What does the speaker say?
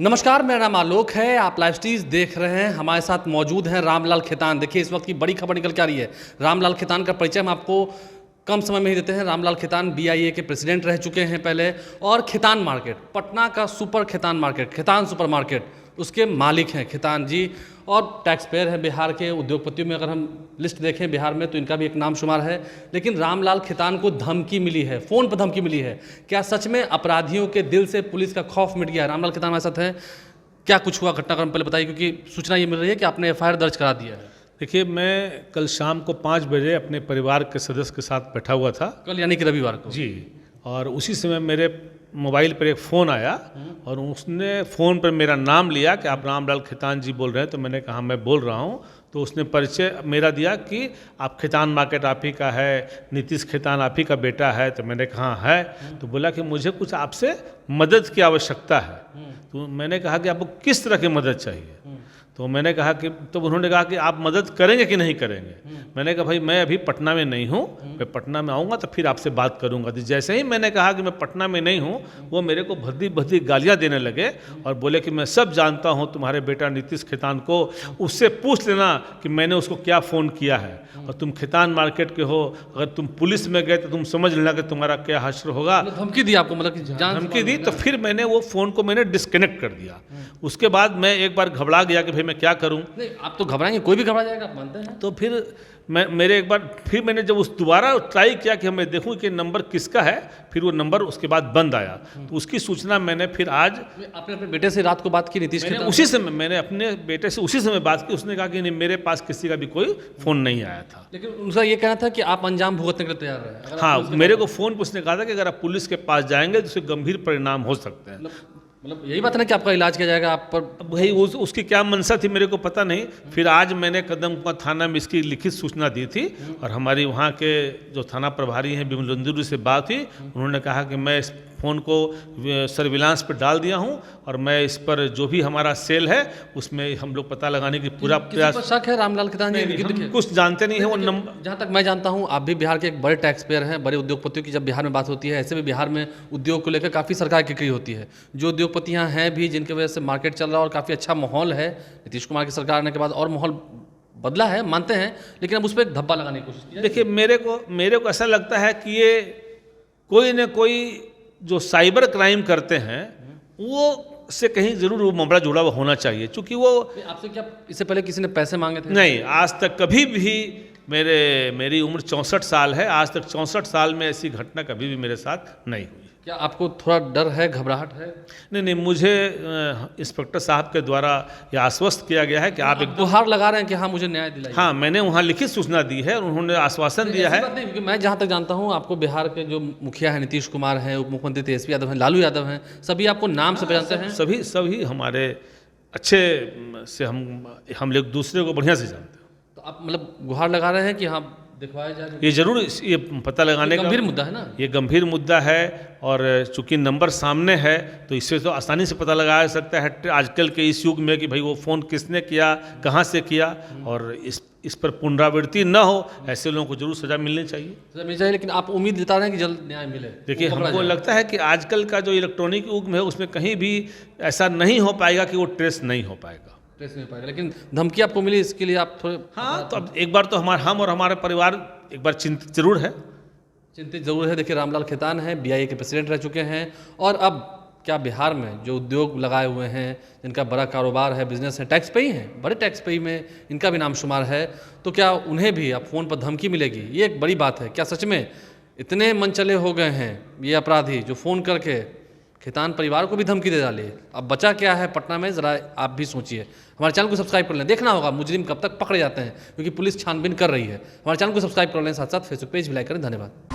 नमस्कार, मेरा नाम आलोक है। आप लाइव स्ट्रीज देख रहे हैं। हमारे साथ मौजूद हैं रामलाल खेतान। देखिए इस वक्त की बड़ी खबर निकल के आ रही है। रामलाल खेतान का परिचय हम आपको कम समय में ही देते हैं। रामलाल खेतान BIA के प्रेसिडेंट रह चुके हैं पहले, और खेतान मार्केट, पटना का super Khetan market, Khetan super market, उसके मालिक हैं खेतान जी, और टैक्स पेयर है। बिहार के उद्योगपतियों में अगर हम लिस्ट देखें बिहार में, तो इनका भी एक नाम शुमार है। लेकिन रामलाल खेतान को धमकी मिली है, फ़ोन पर धमकी मिली है। क्या सच में अपराधियों के दिल से पुलिस का खौफ मिट गया है? रामलाल खेतान हमारे साथ हैं। क्या कुछ हुआ घटनाक्रम पहले बताइए, क्योंकि सूचना ये मिल रही है कि आपने FIR दर्ज करा दिया है। देखिए, मैं कल शाम को 5 बजे अपने परिवार के सदस्य के साथ बैठा हुआ था। कल यानी कि रविवार को जी। और उसी समय मेरे मोबाइल पर एक फ़ोन आया और उसने फ़ोन पर मेरा नाम लिया कि आप रामलाल खेतान जी बोल रहे हैं। तो मैंने कहा मैं बोल रहा हूँ। तो उसने परिचय मेरा दिया कि आप खेतान मार्केट आप ही का है, नीतीश खेतान आप ही का बेटा है। तो मैंने कहा है। तो बोला कि मुझे कुछ आपसे मदद की आवश्यकता है। तो मैंने कहा कि आपको किस तरह की मदद चाहिए? तो मैंने कहा कि, तो उन्होंने कहा कि आप मदद करेंगे कि नहीं करेंगे? मैंने कहा भाई मैं अभी पटना में नहीं हूँ, मैं पटना में आऊँगा तो फिर आपसे बात करूँगा। तो जैसे ही मैंने कहा कि मैं पटना में नहीं हूँ, वो मेरे को भद्दी भद्दी गालियाँ देने लगे और बोले कि मैं सब जानता हूँ तुम्हारे बेटा नीतीश खेतान को, उससे पूछ लेना कि मैंने उसको क्या फ़ोन किया है। और तुम खेतान मार्केट के हो, अगर तुम पुलिस में गए तो तुम समझ लेना कि तुम्हारा क्या हश्र होगा। धमकी दी आपको, मतलब कि धमकी दी। तो फिर मैंने वो फ़ोन को मैंने डिस्कनेक्ट कर दिया। उसके बाद मैं एक बार घबरा गया कि भाई मैं क्या करूं। नहीं, आप तो घबराएंगे, कोई भी घबरा जाएगा, आप मानते हैं। तो फिर मैंने जब उस दोबारा ट्राई किया कि मैं देखूं कि नंबर किसका है, फिर वो नंबर उसके बाद बंद आया। तो उसकी सूचना मैंने फिर आज आपने अपने बेटे से रात को बात की नीतीश खेतान? उसी समय मैंने अपने बेटे से उसी समय बात की। उसने कहा कि नहीं, मेरे पास किसी का भी कोई फ़ोन नहीं आया था। लेकिन उनका ये कहना था कि आप अंजाम भुगतने के लिए तैयार रहे। हाँ, मेरे को फ़ोन पर उसने कहा था कि अगर आप पुलिस के पास जाएंगे तो उससे गंभीर परिणाम हो सकते हैं। मतलब यही बात है ना कि आपका इलाज किया जाएगा आप पर। भाई उसकी क्या मंशा थी मेरे को पता नहीं। फिर आज मैंने कदमकुआं थाना में इसकी लिखित सूचना दी थी और हमारी वहाँ के जो थाना प्रभारी हैं बिमलेंदु से बात हुई। उन्होंने कहा कि मैं इस फ़ोन को सर्विलांस पर डाल दिया हूँ और मैं इस पर जो भी हमारा सेल है उसमें हम लोग पता लगाने की पूरा प्रयास। शक है रामलाल खेतान जी? हम कुछ जानते नहीं है वो नंबर। जहाँ तक मैं जानता हूँ आप भी बिहार के एक बड़े टैक्स पेयर हैं। बड़े उद्योगपतियों की जब बिहार में बात होती है, ऐसे भी बिहार में उद्योग को लेकर काफ़ी सरकार की क्रिय होती है। जो उद्योगपति यहाँ हैं भी, जिनकी वजह से मार्केट चल रहा है और काफ़ी अच्छा माहौल है। नीतीश कुमार की सरकार आने के बाद और माहौल बदला है, मानते हैं, लेकिन अब उस पर एक धब्बा लगाने की कोशिश की। देखिए, मेरे को ऐसा लगता है कि ये कोई न कोई जो साइबर क्राइम करते हैं वो से कहीं जरूर वो मामला जुड़ा हुआ होना चाहिए। चूँकि वो आपसे क्या इससे पहले किसी ने पैसे मांगे थे? नहीं, आज तक कभी भी मेरी उम्र 64 साल है, आज तक 64 साल में ऐसी घटना कभी भी मेरे साथ नहीं हुई। क्या आपको थोड़ा डर है, घबराहट है? नहीं, मुझे इंस्पेक्टर साहब के द्वारा यह आश्वस्त किया गया है कि आप एक गुहार लगा रहे हैं कि हाँ मुझे न्याय दिलाइए। हाँ, मैंने वहाँ लिखित सूचना दी है और उन्होंने आश्वासन दिया है। नहीं, क्योंकि मैं जहाँ तक जानता हूँ आपको बिहार के जो मुखिया हैं नीतीश कुमार हैं, उप मुख्यमंत्री तेजस्वी यादव हैं, लालू यादव हैं, सभी आपको नाम से पहचानते हैं। सभी हमारे अच्छे से हम लोग दूसरे को बढ़िया से जानते हैं। तो आप मतलब गुहार लगा रहे हैं कि हाँ दिखवाया जाए? ये जरूर, ये पता लगाने का गंभीर मुद्दा है ना। ये गंभीर मुद्दा है और चूंकि नंबर सामने है तो इससे तो आसानी से पता लगाया सकता है आजकल के इस युग में कि भाई वो फ़ोन किसने किया, कहाँ से किया। और इस पर पुनरावृत्ति न हो, ऐसे लोगों को जरूर सज़ा मिलनी चाहिए। सज़ा मिलनी चाहिए, लेकिन आप उम्मीद जता रहे हैं कि जल्द न्याय मिले? देखिए, हमको लगता है कि आजकल का जो इलेक्ट्रॉनिक युग में है उसमें कहीं भी ऐसा नहीं हो पाएगा कि वो ट्रेस नहीं हो पाएगा। लेकिन धमकी आपको मिली, इसके लिए आप थोड़े हाँ, तो अब एक बार तो हम और हमारे परिवार एक बार चिंतित जरूर है। चिंतित जरूर है। देखिए, रामलाल खेतान हैं, BIA के प्रेसिडेंट रह चुके हैं, और अब क्या बिहार में जो उद्योग लगाए हुए हैं, जिनका बड़ा कारोबार है, बिजनेस है, टैक्स पेई हैं, बड़े टैक्स पेई में इनका भी नाम शुमार है, तो क्या उन्हें भी अब फ़ोन पर धमकी मिलेगी? ये एक बड़ी बात है। क्या सच में इतने मनचले हो गए हैं ये अपराधी जो फ़ोन करके खेतान परिवार को भी धमकी दे डाली? अब बचा क्या है पटना में, ज़रा आप भी सोचिए। हमारे चैनल को सब्सक्राइब कर लें, देखना होगा मुजरिम कब तक पकड़े जाते हैं, क्योंकि पुलिस छानबीन कर रही है। हमारे चैनल को सब्सक्राइब कर लें, साथ साथ फेसबुक पेज भी लाइक करें। धन्यवाद।